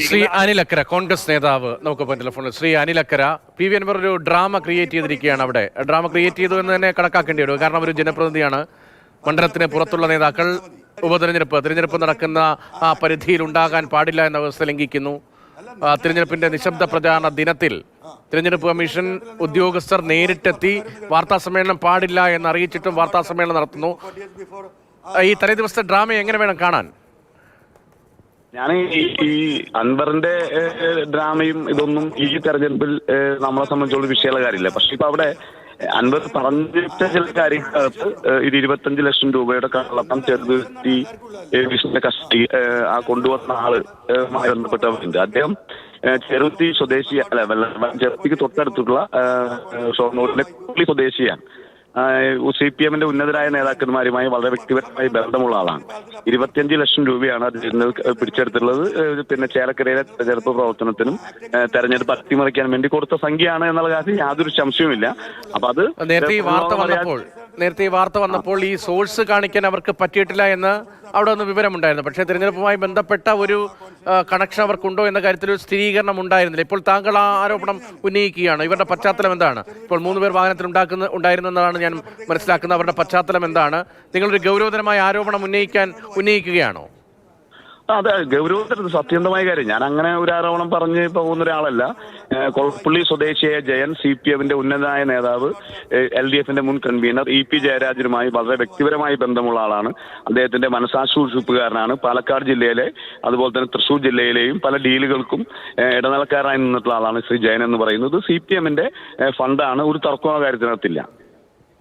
ശ്രീ അനിലക്കര കോൺഗ്രസ് നേതാവ് നമുക്കിപ്പോൾ ടെലിഫോണിൽ ശ്രീ അനിലക്കര പി വി അൻവർ ഒരു ഡ്രാമ ക്രിയേറ്റ് ചെയ്തിരിക്കുകയാണ്. അവിടെ ഡ്രാമ ക്രിയേറ്റ് ചെയ്തു എന്ന് തന്നെ കണക്കാക്കേണ്ടി വരും. കാരണം ഒരു ജനപ്രതിനിധിയാണ്. മണ്ഡലത്തിന് പുറത്തുള്ള നേതാക്കൾ തിരഞ്ഞെടുപ്പ് നടക്കുന്ന ആ പരിധിയിൽ ഉണ്ടാകാൻ പാടില്ല എന്ന വ്യവസ്ഥ ലംഘിക്കുന്നു. തിരഞ്ഞെടുപ്പിന്റെ നിശബ്ദ പ്രചാരണ ദിനത്തിൽ തിരഞ്ഞെടുപ്പ് കമ്മീഷൻ ഉദ്യോഗസ്ഥർ നേരിട്ടെത്തി വാർത്താ സമ്മേളനം പാടില്ല എന്ന് അറിയിച്ചിട്ടും വാർത്താ സമ്മേളനം നടത്തുന്നു. ഈ തലേ ദിവസത്തെ ഡ്രാമ എങ്ങനെ വേണം കാണാൻ? ഞാൻ ഈ അൻവറിന്റെ ഡ്രാമയും ഇതൊന്നും ഈ തെരഞ്ഞെടുപ്പിൽ നമ്മളെ സംബന്ധിച്ചുള്ള വിഷയമുള്ള കാര്യമില്ല. പക്ഷെ ഇപ്പൊ അവിടെ അൻവർ പറഞ്ഞിട്ട ചില കാര്യങ്ങൾക്കകത്ത് ഇത് 25 ലക്ഷം രൂപയുടെ കള്ളപ്പണം ചെറുതി വിഷ്ണുവിന്റെ കസ്റ്റഡി ആ കൊണ്ടുവന്ന ആളുമായി ബന്ധപ്പെട്ടവരുണ്ട്. അദ്ദേഹം ചെറുത്തി സ്വദേശി ചെറുത്തിക്ക് തൊട്ടടുത്തുള്ള ഷൊർണൂരിലെ കുളി സ്വദേശിയാണ്. CPM ഉന്നതരായ നേതാക്കന്മാരുമായി വളരെ വ്യക്തിപരമായി ബന്ധമുള്ള ആളാണ്. 25 ലക്ഷം രൂപയാണ് അത് പിടിച്ചെടുത്തുള്ളത്. പിന്നെ ചേലക്കരയിലെ തെരഞ്ഞെടുപ്പ് പ്രവർത്തനത്തിനും തെരഞ്ഞെടുപ്പ് അട്ടിമറിക്കാൻ വേണ്ടി കൊടുത്ത സംഖ്യയാണ് എന്നുള്ള കാര്യം യാതൊരു സംശയവുമില്ല. അപ്പൊ അത് നേരത്തെ ഈ വാർത്ത വന്നപ്പോൾ ഈ സോഴ്സ് കാണിക്കാൻ അവർക്ക് പറ്റിയിട്ടില്ല എന്ന് അവിടെ ഒന്ന് വിവരമുണ്ടായിരുന്നു. പക്ഷേ തിരഞ്ഞെടുപ്പുമായി ബന്ധപ്പെട്ട ഒരു കണക്ഷൻ അവർക്കുണ്ടോ എന്ന കാര്യത്തിൽ ഒരു സ്ഥിരീകരണം ഉണ്ടായിരുന്നില്ല. ഇപ്പോൾ താങ്കൾ ആ ആരോപണം ഉന്നയിക്കുകയാണ്. ഇവരുടെ പശ്ചാത്തലം എന്താണ്? ഇപ്പോൾ 3 പേർ വാഹനത്തിൽ ഉണ്ടായിരുന്നു എന്നതാണ് ഞാൻ മനസ്സിലാക്കുന്നത്. അവരുടെ പശ്ചാത്തലം എന്താണ്? നിങ്ങളൊരു ഗൗരവതരമായ ആരോപണം ഉന്നയിക്കുകയാണോ? അതെ, ഗൗരവത്തിൽ സത്യന്തമായ കാര്യം. ഞാൻ അങ്ങനെ ഒരു ആരോപണം പറഞ്ഞ് പോകുന്ന ഒരാളല്ല. കൊളപ്പുള്ളി സ്വദേശിയായ ജയൻ CPM ഉന്നതനായ നേതാവ്, LDF മുൻ കൺവീനർ EP ജയരാജനുമായി വളരെ വ്യക്തിപരമായി ബന്ധമുള്ള ആളാണ്. അദ്ദേഹത്തിന്റെ മനസാക്ഷിക്കാരനാണ്. പാലക്കാട് ജില്ലയിലെ അതുപോലെ തന്നെ തൃശ്ശൂർ ജില്ലയിലെയും പല ഡീലുകൾക്കും ഇടനിലക്കാരായി നിന്നിട്ടുള്ള ആളാണ് ശ്രീ ജയൻ എന്ന് പറയുന്നത്. CPM ഫണ്ടാണ്. ഒരു തർക്കമോ കാര്യത്തിനകത്തില്ല.